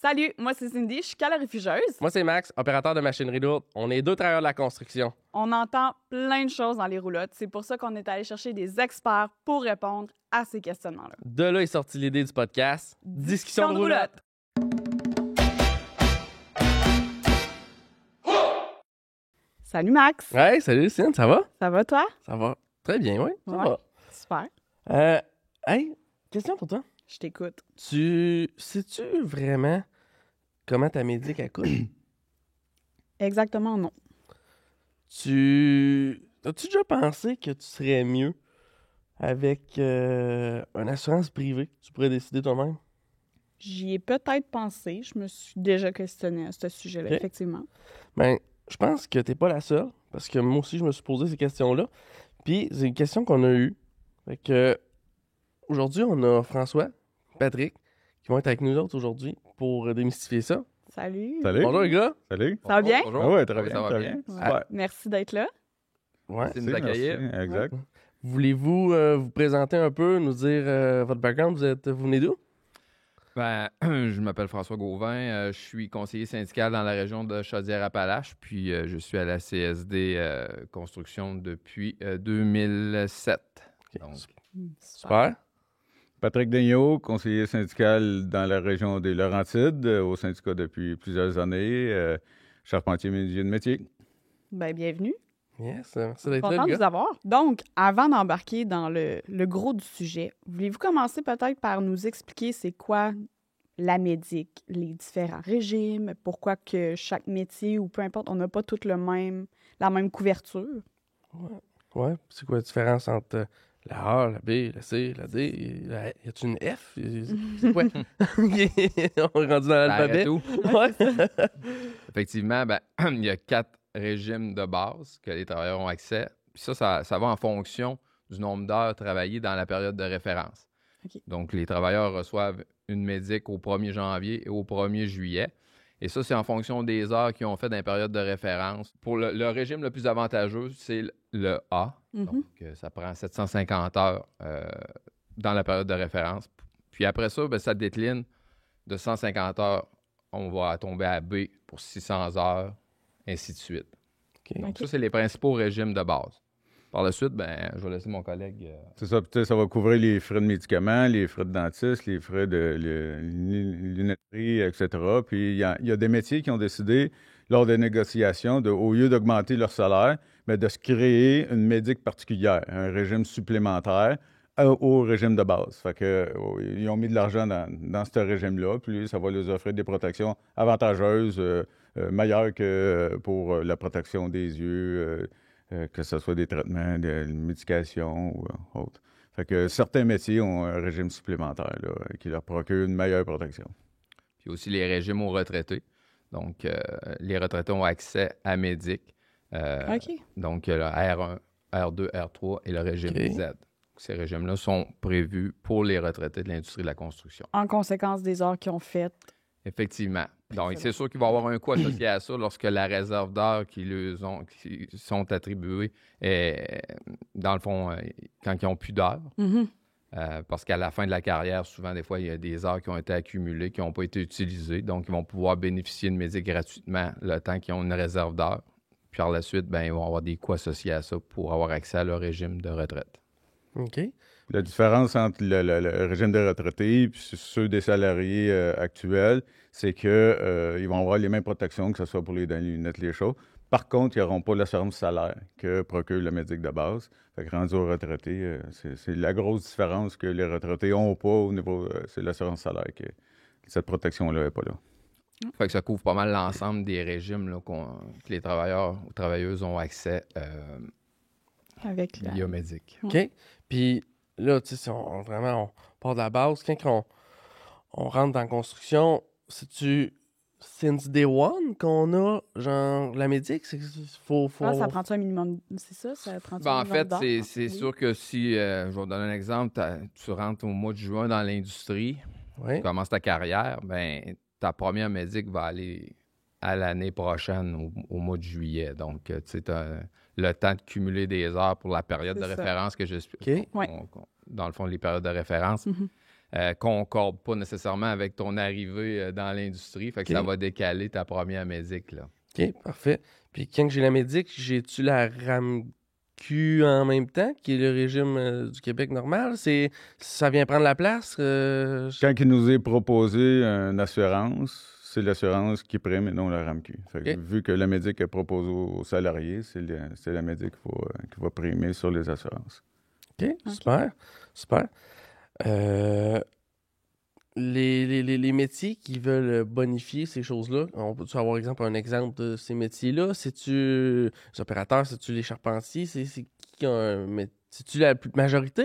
Salut, moi c'est Cindy, je suis calorifugieuse. Moi, c'est Max, opérateur de machinerie lourde. On est deux travailleurs de la construction. On entend plein de choses dans les roulottes. C'est pour ça qu'on est allé chercher des experts pour répondre à ces questionnements-là. De là est sortie l'idée du podcast Discussion de roulotte. Salut Max. Hey, salut Lucine, ça va? Ça va toi? Ça va très bien, oui. Ça Ouais. va. Super. Hey, question pour toi. Je t'écoute. Sais-tu vraiment comment ta médic elle coûte? Exactement non. As-tu déjà pensé que tu serais mieux avec une assurance privée? Tu pourrais décider toi-même? J'y ai peut-être pensé. Je me suis déjà questionnée à ce sujet-là, Ok. effectivement. Ben, je pense que t'es pas la seule, parce que moi aussi, je me suis posé ces questions-là. Puis, c'est une question qu'on a eue. Fait que, aujourd'hui, on a François, Patrick, qui vont être avec nous autres aujourd'hui pour démystifier ça. Salut. Salut. Bonjour, les gars. Salut. Ça va bien? Ah ouais, très bien. Ça va très bien. bien. Ouais. Super. Merci d'être là. Ouais. C'est de nous accueillir. Merci. Exact. Voulez-vous vous présenter un peu, nous dire votre background? Vous venez d'où? Ben, je m'appelle François Gauvin, je suis conseiller syndical dans la région de Chaudière-Appalaches, puis je suis à la CSD Construction depuis 2007. Ok, Donc, Super. Patrick Daigneault, conseiller syndical dans la région des Laurentides, au syndicat depuis plusieurs années, charpentier menuisier de métier. Ben, bienvenue. Yes, merci d'être là, Content les de vous gars. avoir. Donc, avant d'embarquer dans le gros du sujet, voulez-vous commencer peut-être par nous expliquer c'est quoi la médic, les différents régimes, pourquoi que chaque métier ou peu importe, on n'a pas toutes la même couverture? Ouais, c'est quoi la différence entre la A, la B, la C, la D? Y a-tu une F? C'est quoi? On est rendu dans l'alphabet. arrête tout. Ouais. Effectivement, ben, il y a 4 régimes de base que les travailleurs ont accès. Puis ça va en fonction du nombre d'heures travaillées dans la période de référence. OK. Donc, les travailleurs reçoivent une médic au 1er janvier et au 1er juillet. Et ça, c'est en fonction des heures qu'ils ont fait dans la période de référence. Pour le régime le plus avantageux, c'est le A. Mhm. Donc, ça prend 750 heures dans la période de référence. Puis après ça, ben, ça décline de 150 heures. On va tomber à B pour 600 heures, ainsi de suite. OK. Donc, OK. ça, c'est les principaux régimes de base. Par la suite, ben, je vais laisser mon collègue... C'est ça, peut-être ça va couvrir les frais de médicaments, les frais de dentiste, les frais de lunetterie, etc. Puis il y a des métiers qui ont décidé, lors des négociations, au lieu d'augmenter leur salaire, mais de se créer une médic particulière, un régime supplémentaire au régime de base. Fait que, ils ont mis de l'argent dans ce régime-là, puis ça va leur offrir des protections avantageuses, meilleures que pour la protection des yeux, que ce soit des traitements, de médication ou autre. Fait que certains métiers ont un régime supplémentaire là, qui leur procure une meilleure protection. Puis aussi les régimes aux retraités. Donc, les retraités ont accès à Médic. OK. Donc, le R1, R2, R3 et le régime OK. Z. Ces régimes-là sont prévus pour les retraités de l'industrie de la construction. En conséquence des heures qu'ils ont faites. Effectivement. Donc, c'est sûr qu'il va y avoir un coût associé à ça lorsque la réserve d'heures qui sont attribuées est, dans le fond, quand ils n'ont plus d'heures. Mhm. Parce qu'à la fin de la carrière, souvent, des fois, il y a des heures qui ont été accumulées, qui n'ont pas été utilisées. Donc, ils vont pouvoir bénéficier de Médic gratuitement le temps qu'ils ont une réserve d'heures. Puis, par la suite, ben, ils vont avoir des coûts associés à ça pour avoir accès à leur régime de retraite. OK. La différence entre le régime des retraités et ceux des salariés actuels, c'est qu'ils vont avoir les mêmes protections, que ce soit pour les dents, les lunettes, les choses. Par contre, ils n'auront pas l'assurance salaire que procure le médic de base. Fait que rendu aux retraités, c'est la grosse différence que les retraités n'ont pas au niveau... c'est l'assurance salaire que cette protection-là n'est pas là. Fait que ça couvre pas mal l'ensemble des régimes là, que les travailleurs ou travailleuses ont accès Avec la... via Médic. OK. Puis là, tu sais, si on part de la base, quand on rentre dans la construction, c'est-tu since day one qu'on a, genre, la médic? Faut Ah, ça prend-tu un minimum? C'est ça? Ça prend-tu Ben, un en minimum fait, d'heures? c'est Oui. sûr que si, je vais vous donner un exemple, tu rentres au mois de juin dans l'industrie, Oui. tu commences ta carrière, ben ta première médic va aller à l'année prochaine, au mois de juillet. Donc, tu sais, tu as le temps de cumuler des heures pour la période de C'est ça. référence que je suis. OK. Ouais. Dans le fond, les périodes de référence. Mhm. concorde pas nécessairement avec ton arrivée dans l'industrie. Fait que OK. ça va décaler ta première médic, là. OK, parfait. Puis quand j'ai la médic, j'ai-tu la RAMQ en même temps, qui est le régime du Québec normal? Ça vient prendre la place? Quand il nous est proposé une assurance, c'est l'assurance qui prime et non la RAMQ. Fait que OK. vu que la médic est proposée aux salariés, c'est la médic qui va primer sur les assurances. OK, super, super. Les métiers qui veulent bonifier ces choses-là, on peut-tu avoir un exemple de ces métiers-là? C'est-tu les opérateurs, c'est-tu les charpentiers? C'est qui c'est-tu la majorité?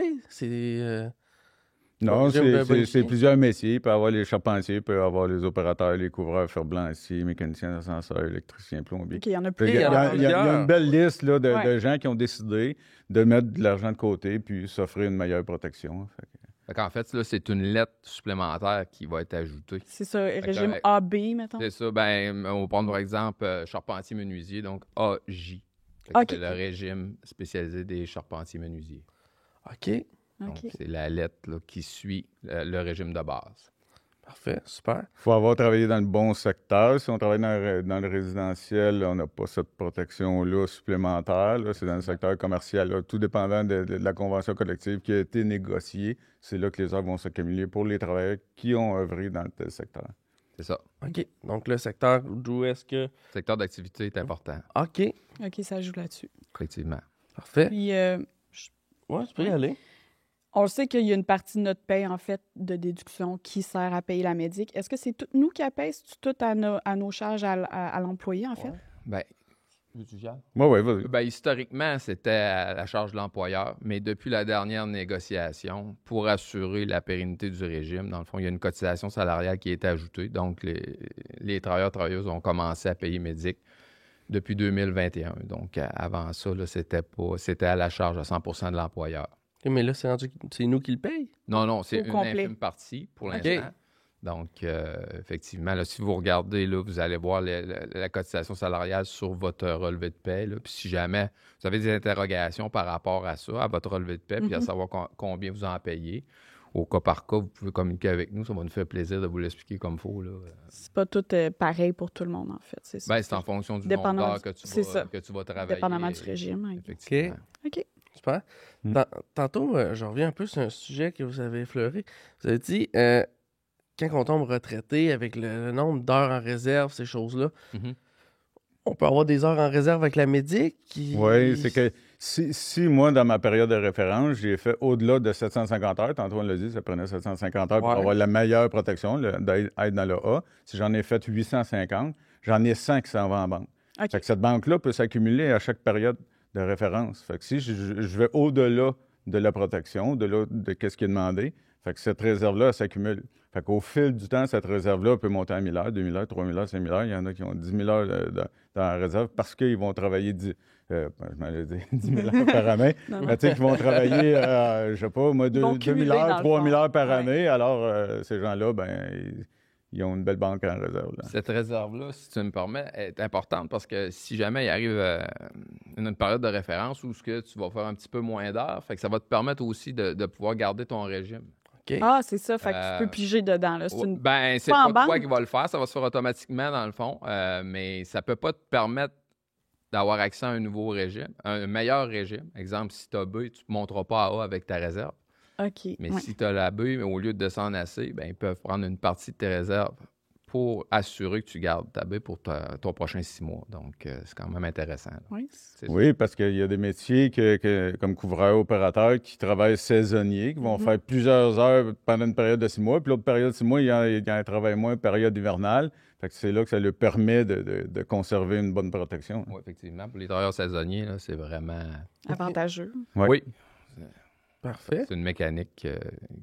Non, Régime c'est bonifié. plusieurs métiers. Il peut y avoir les charpentiers, il peut y avoir les opérateurs, les couvreurs, fer blancs, mécaniciens d'ascenseur, électriciens, plombiers. OK, il y en a Fait que plus. il y en a il y a une belle liste là, de Ouais. gens qui ont décidé de mettre de l'argent de côté puis s'offrir une meilleure protection. Fait que- Fait qu'en fait, là, c'est une lettre supplémentaire qui va être ajoutée. C'est ça, régime que- AB, mettons. C'est ça. Ben, on va prendre par exemple charpentier-menuisier, donc AJ. Fait que OK. c'est le régime spécialisé des charpentiers-menuisiers. OK, Donc, OK. c'est la lettre là, qui suit le régime de base. parfait, super. Il faut avoir travaillé dans le bon secteur. Si on travaille dans le résidentiel, on n'a pas cette protection-là supplémentaire. Là. C'est dans le secteur commercial. Là. Tout dépendant de la convention collective qui a été négociée, c'est là que les heures vont s'accumuler pour les travailleurs qui ont œuvré dans tel secteur. C'est ça. OK, donc le secteur d'où est-ce que... Le secteur d'activité est important, OK, OK, ça joue là-dessus. effectivement. parfait. Puis, Ouais, tu peux y aller. on le sait qu'il y a une partie de notre paie, en fait, de déduction qui sert à payer la médic. Est-ce que c'est tout nous qui apaise tout à nos charges à l'employé, en fait? Ben, veux-tu, Jean? Oui, vas-y. Ben, historiquement, c'était à la charge de l'employeur, mais depuis la dernière négociation, pour assurer la pérennité du régime, dans le fond, il y a une cotisation salariale qui est ajoutée. Donc, les travailleurs-travailleuses ont commencé à payer médic depuis 2021. Donc, avant ça, là, c'était à la charge à 100% de l'employeur. OK, mais là, c'est nous qui le paye. Non, c'est Au une complet. infime partie pour OK. l'instant. Donc, effectivement, là, si vous regardez, là, vous allez voir la cotisation salariale sur votre relevé de paie. Là. Puis si jamais vous avez des interrogations par rapport à ça, à votre relevé de paie, puis à savoir combien vous en payez, au cas par cas, vous pouvez communiquer avec nous. Ça va nous faire plaisir de vous l'expliquer comme il faut. Là. C'est pas tout pareil pour tout le monde, en fait. C'est ça. Ben, c'est en fonction du nombre Dépendamment d'heures c'est ça. que tu vas travailler. Dépendamment du régime. OK. Effectivement. OK. Super. Mm. Tantôt, je reviens un peu sur un sujet que vous avez effleuré. Vous avez dit, quand on tombe retraité avec le nombre d'heures en réserve, ces choses-là, Mhm. on peut avoir des heures en réserve avec la médic qui... Oui, c'est que si moi, dans ma période de référence, j'ai fait au-delà de 750 heures, tantôt on l'a dit, ça prenait 750 heures pour Ouais. avoir la meilleure protection, d'être dans le A. Si j'en ai fait 850, j'en ai 100 qui s'en vont en banque. OK. Fait que cette banque-là peut s'accumuler à chaque période de référence. Fait que si je vais au-delà de la protection, au-delà de ce qui est demandé, fait que cette réserve-là, elle s'accumule. Fait qu'au fil du temps, cette réserve-là peut monter à 1000 heures, 2000 heures, 3000 heures, 5000 heures. Il y en a qui ont 10 000 heures dans la réserve parce qu'ils vont travailler 10 000 heures par année. Non, Mais tu sais, qui vont travailler, je sais pas, moi, Ils vont 2000 cumuler, heures, dans le 3000 fond. heures par Ouais. année. Alors, ces gens-là, ben, ils ont une belle banque en réserve. Là. Cette réserve-là, si tu me permets, est importante parce que si jamais il arrive une période de référence où ce que tu vas faire un petit peu moins d'heures, fait que ça va te permettre aussi de pouvoir garder ton régime. OK. Ah, c'est ça. Fait que tu peux Euh, piger dedans. Là. C'est une... Ben, c'est pas en pas toi banque. qui va le faire, ça va se faire automatiquement dans le fond, mais ça peut pas te permettre d'avoir accès à un nouveau régime, un meilleur régime. Exemple, si tu as B, tu ne monteras pas à A avec ta réserve. OK. Mais ouais. si tu as la B, mais au lieu de descendre à C, ben, ils peuvent prendre une partie de tes réserves pour assurer que tu gardes ta B pour ton prochain 6 mois. Donc, c'est quand même intéressant. Là. Oui. C'est Oui, parce qu'il y a des métiers comme couvreur, opérateur, qui travaillent saisonniers, qui vont faire plusieurs heures pendant une période de 6 mois, puis l'autre période de 6 mois, ils en travaillent moins, période hivernale. Fait que c'est là que ça leur permet de conserver une bonne protection. Oui, effectivement. Pour les travailleurs saisonniers, là, c'est vraiment... Avantageux. Ouais. Oui, Parfait. c'est une mécanique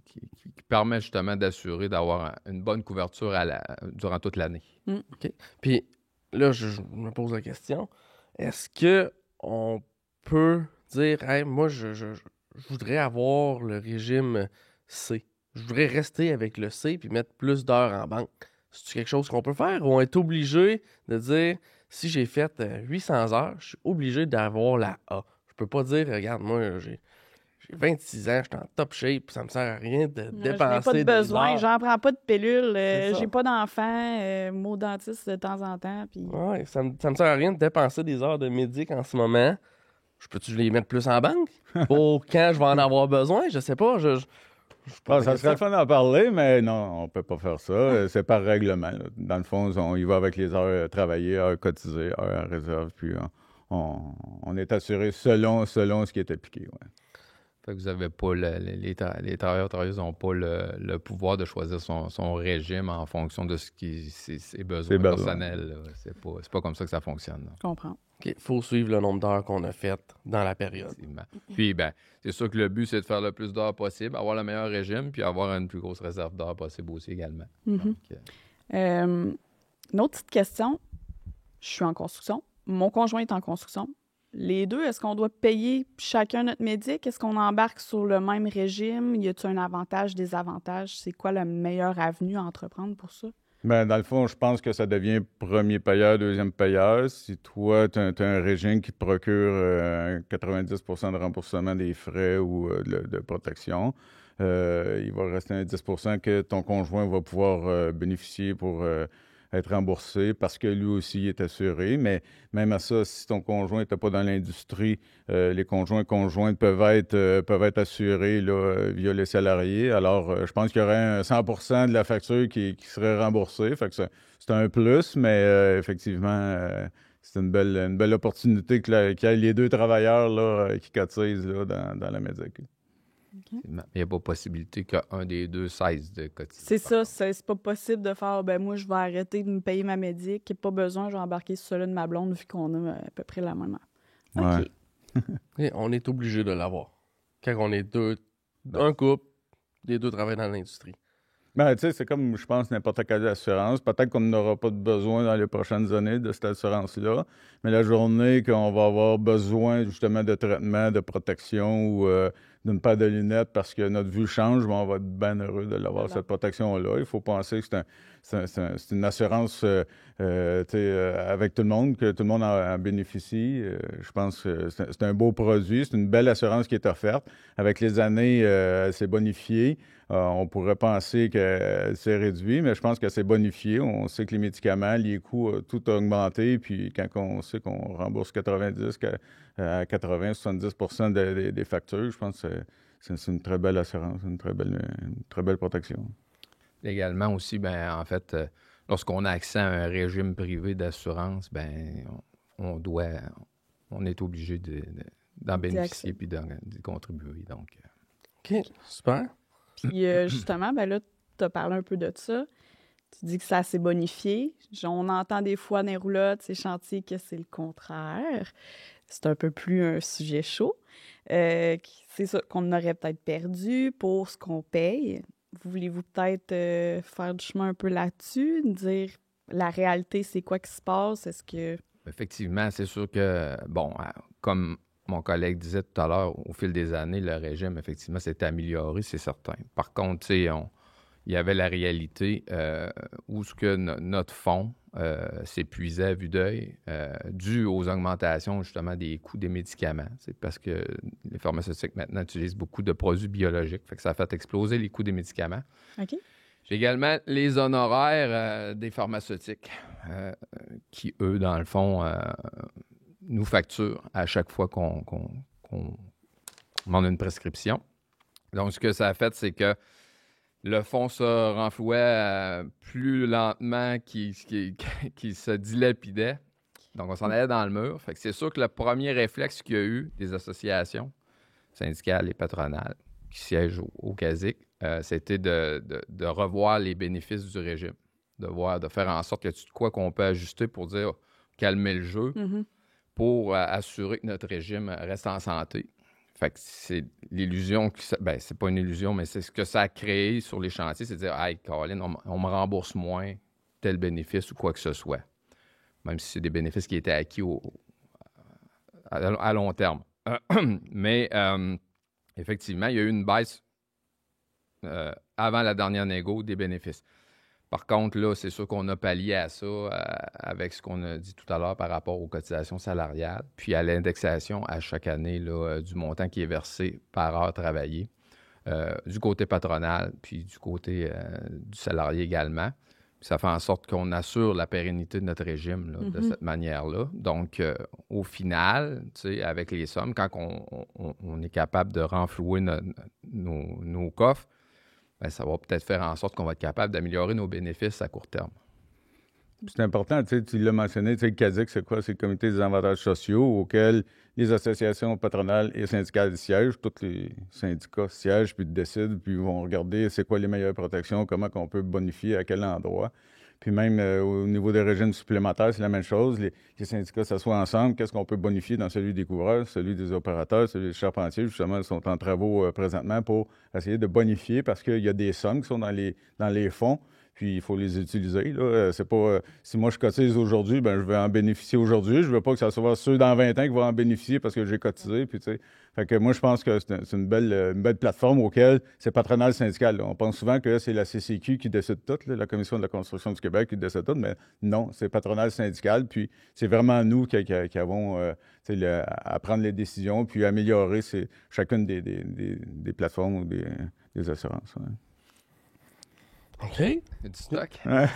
qui permet justement d'assurer d'avoir une bonne couverture durant toute l'année. Puis là, je me pose la question, est-ce que on peut dire, hey, moi, je voudrais avoir le régime C. Je voudrais rester avec le C puis mettre plus d'heures en banque. C'est quelque chose qu'on peut faire ou on est obligé de dire, si j'ai fait 800 heures, je suis obligé d'avoir la A. Je peux pas dire, regarde, moi, j'ai j'ai 26 ans, je suis en top shape, ça me sert à rien de Je n'ai dépenser pas de des besoin, heures. j'en prends pas de pilule, C'est ça. j'ai pas d'enfant, mot dentiste de temps en temps. Puis... Ouais, ça me sert à rien de dépenser des heures de médic en ce moment. Je peux-tu les mettre plus en banque? Pour quand je vais en avoir besoin? Je sais pas. Je pose la Ça serait le question. fun d'en parler, mais non, on peut pas faire ça. C'est par règlement, là. Dans le fond, on y va avec les heures travaillées, heures cotisées, heures en réserve, puis on est assuré selon ce qui est appliqué. Ouais. Fait que vous avez pas les travailleurs travailleuses n'ont pas le pouvoir de choisir son régime en fonction de ses besoins Ses besoins. personnels. Là. C'est pas comme ça que ça fonctionne. Là. Je comprends. Il faut suivre le nombre d'heures qu'on a faites dans la période. Effectivement. Puis, ben, c'est sûr que le but, c'est de faire le plus d'heures possible, avoir le meilleur régime, puis avoir une plus grosse réserve d'heures possible aussi également. Mhm. Donc, Une autre petite question. Je suis en construction. Mon conjoint est en construction. Les deux, est-ce qu'on doit payer chacun notre médic? Est-ce qu'on embarque sur le même régime? Y a-t-il un avantage, désavantage? C'est quoi la meilleure avenue à entreprendre pour ça? Ben, dans le fond, je pense que ça devient premier payeur, deuxième payeur. Si toi, tu as un régime qui te procure 90 de remboursement des frais ou de protection, il va rester un 10 que ton conjoint va pouvoir bénéficier pour être remboursé parce que lui aussi est assuré. Mais même à ça, si ton conjoint n'était pas dans l'industrie, les conjointes peuvent être assurés là, via les salariés. Alors, je pense qu'il y aurait un 100 de la facture qui serait remboursée. Fait que c'est un plus, mais effectivement, c'est une belle opportunité qu'il y ait les deux travailleurs là, qui cotisent là, dans la médic. il n'y a pas possibilité qu'un des deux cesse de cotiser. C'est ça, c'est pas possible de faire, ben moi, je vais arrêter de me payer ma médic. Pas besoin, je vais embarquer sur celui de ma blonde vu qu'on a à peu près la même. OK. Ouais. Et on est obligé de l'avoir. Quand on est deux, un couple, les deux travaillent dans l'industrie. Ben, tu sais, c'est comme, je pense, n'importe quelle assurance. Peut-être qu'on n'aura pas de besoin dans les prochaines années de cette assurance-là, mais la journée qu'on va avoir besoin, justement, de traitement, de protection ou d'une paire de lunettes parce que notre vue change, ben, on va être bien heureux de l'avoir, cette protection-là. Il faut penser que c'est une assurance avec tout le monde, que tout le monde en bénéficie. Je pense que c'est un beau produit, c'est une belle assurance qui est offerte. Avec les années, elle s'est bonifiée. On pourrait penser que c'est réduit, mais je pense que c'est bonifié. On sait que les médicaments, les coûts, tout a augmenté. Puis quand on sait qu'on rembourse 90 à 80-70 des factures, je pense que c'est une très belle assurance, une très belle protection. Également aussi, ben, en fait, lorsqu'on a accès à un régime privé d'assurance, ben, on est obligé d'en bénéficier puis d'y contribuer. Donc, OK, super. Puis justement, ben là, tu as parlé un peu de ça. Tu dis que ça s'est bonifié. On entend des fois dans les roulottes, ces chantiers, que c'est le contraire. C'est un peu plus un sujet chaud. C'est ça qu'on aurait peut-être perdu pour ce qu'on paye. Voulez-vous peut-être faire du chemin un peu là-dessus, dire la réalité, c'est quoi qui se passe? Est-ce que... effectivement, c'est sûr que, bon, comme mon collègue disait tout à l'heure, au fil des années, le régime, effectivement, s'est amélioré, c'est certain. Par contre, tu sais, il y avait la réalité où ce que notre fonds s'épuisait à vue d'œil dû aux augmentations, justement, des coûts des médicaments. C'est parce que les pharmaceutiques, maintenant, utilisent beaucoup de produits biologiques. Fait que ça a fait exploser les coûts des médicaments. OK. J'ai également les honoraires des pharmaceutiques qui, eux, dans le fond, nous facturent à chaque fois qu'on demande une prescription. Donc, ce que ça a fait, c'est que le fonds se renflouait plus lentement qu'il se dilapidait. Donc, on s'en allait dans le mur. Fait que c'est sûr que le premier réflexe qu'il y a eu des associations syndicales et patronales qui siègent au CASIC, c'était de revoir les bénéfices du régime, de faire en sorte qu'il y a de quoi qu'on peut ajuster pour dire calmer le jeu, pour assurer que notre régime reste en santé. Fait que c'est l'illusion, c'est pas une illusion, mais c'est ce que ça a créé sur les chantiers, c'est de dire « Hey, Caroline, on me rembourse moins tel bénéfice ou quoi que ce soit. » Même si c'est des bénéfices qui étaient acquis à long terme. Mais effectivement, il y a eu une baisse avant la dernière négo des bénéfices. Par contre, là, c'est sûr qu'on a pallié à ça avec ce qu'on a dit tout à l'heure par rapport aux cotisations salariales, puis à l'indexation à chaque année là, du montant qui est versé par heure travaillée, du côté patronal, puis du côté du salarié également. Puis ça fait en sorte qu'on assure la pérennité de notre régime là, de cette manière-là. Donc, au final, tu sais, avec les sommes, quand on est capable de renflouer nos coffres, ben, ça va peut-être faire en sorte qu'on va être capable d'améliorer nos bénéfices à court terme. C'est important, tu l'as mentionné, le CADIC, c'est quoi? C'est le Comité des avantages sociaux auquel les associations patronales et syndicales siègent. Tous les syndicats siègent puis décident, puis vont regarder c'est quoi les meilleures protections, comment on peut bonifier, à quel endroit. Puis même au niveau des régimes supplémentaires, c'est la même chose. Les syndicats s'assoient ensemble. Qu'est-ce qu'on peut bonifier dans celui des couvreurs, celui des opérateurs, celui des charpentiers? Justement, ils sont en travaux présentement pour essayer de bonifier parce qu'il y a des sommes qui sont dans les fonds. Puis il faut les utiliser. Là. C'est pas si moi je cotise aujourd'hui, ben je vais en bénéficier aujourd'hui. Je veux pas que ça soit ceux dans 20 ans qui vont en bénéficier parce que j'ai cotisé. Puis, tu sais. Fait que moi, je pense que c'est une belle plateforme auquel c'est patronal syndical. Là. On pense souvent que c'est la CCQ qui décide tout, là, la Commission de la construction du Québec qui décide tout, mais non, c'est patronal syndical. Puis c'est vraiment nous qui avons à prendre les décisions puis améliorer chacune des plateformes ou des assurances. Ouais. OK. C'est du stock. Ouais.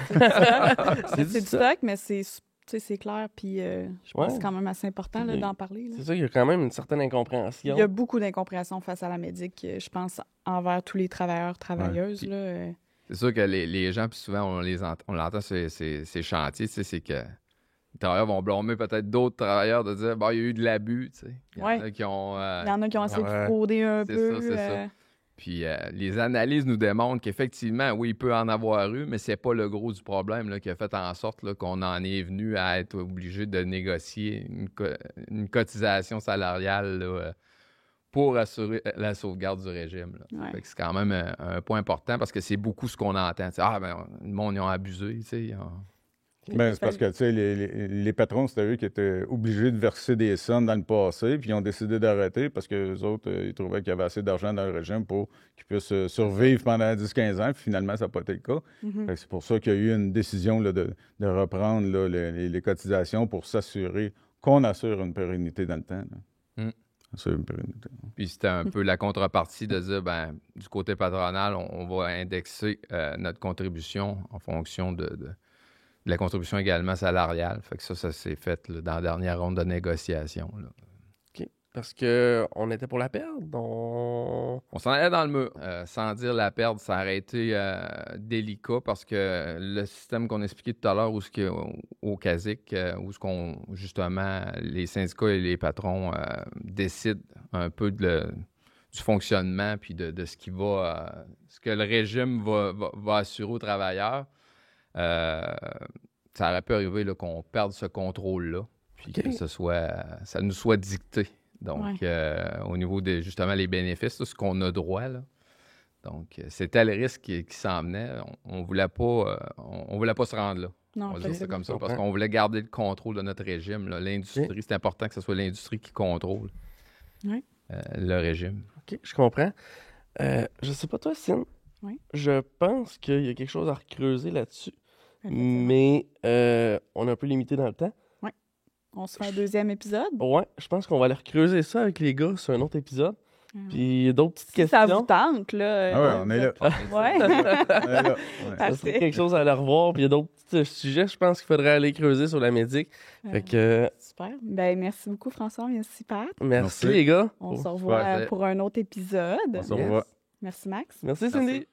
C'est du stock, mais c'est clair, puis je pense que c'est quand même assez important là, d'en parler. Là. C'est ça, il y a quand même une certaine incompréhension. Il y a beaucoup d'incompréhension face à la médic, je pense, envers tous les travailleurs, travailleuses. Ouais. Là, C'est sûr que les gens, puis souvent, on l'entend sur ces chantiers, tu sais, c'est que les travailleurs vont blâmer peut-être d'autres travailleurs de dire, bon, il y a eu de l'abus, tu sais. Il y en a qui ont... il y en a qui ont essayé de frauder un peu. C'est ça. Puis les analyses nous démontrent qu'effectivement, oui, il peut en avoir eu, mais c'est pas le gros du problème là, qui a fait en sorte là, qu'on en est venu à être obligé de négocier une cotisation salariale là, pour assurer la sauvegarde du régime. Là. Ouais. Fait que c'est quand même un point important parce que c'est beaucoup ce qu'on entend. T'sais, le monde, ils ont abusé, tu sais. Ben, c'est parce que, tu sais, les patrons, c'était eux qui étaient obligés de verser des sommes dans le passé, puis ils ont décidé d'arrêter parce que les autres, ils trouvaient qu'il y avait assez d'argent dans le régime pour qu'ils puissent survivre pendant 10-15 ans, puis finalement, ça n'a pas été le cas. C'est pour ça qu'il y a eu une décision là, de reprendre là, les cotisations pour s'assurer qu'on assure une pérennité dans le temps. Assure une pérennité. Puis c'était un peu la contrepartie de dire, ben, du côté patronal, on va indexer notre contribution en fonction de la contribution également salariale. Fait que ça s'est fait là, dans la dernière ronde de négociation. Là. OK. Parce qu'on était pour la perdre? On s'en allait dans le mur. Sans dire la perdre, ça aurait été délicat parce que le système qu'on expliquait tout à l'heure, au CASIC, où justement les syndicats et les patrons décident un peu du fonctionnement puis de ce qui va, ce que le régime va assurer aux travailleurs. Ça aurait pu arriver là, qu'on perde ce contrôle-là, puis que ça nous soit dicté. Donc, au niveau de justement les bénéfices, là, ce qu'on a droit, là. Donc, c'était le risque qui s'en venait. On voulait pas se rendre là. Non, on va dire ça comme ça, parce qu'on voulait garder le contrôle de notre régime. Là. L'industrie, c'est important que ce soit l'industrie qui contrôle le régime. OK, je comprends. Je sais pas toi, Cine. Oui. Je pense qu'il y a quelque chose à recreuser là-dessus. Mais on est un peu limité dans le temps. Oui. On se fait un deuxième épisode. Ouais, je pense qu'on va aller recreuser ça avec les gars sur un autre épisode. Puis il y a d'autres petites questions. Ça vous tente, là. Ah ouais, on est là. Ouais. Ça serait quelque chose à aller revoir. Puis il y a d'autres petits sujets, je pense qu'il faudrait aller creuser sur la médic. Fait que... Super. Ben, merci beaucoup, François. Merci, Pat. Merci les gars. On se revoit pour un autre épisode. On se revoit. Merci, Max. Merci, Cindy.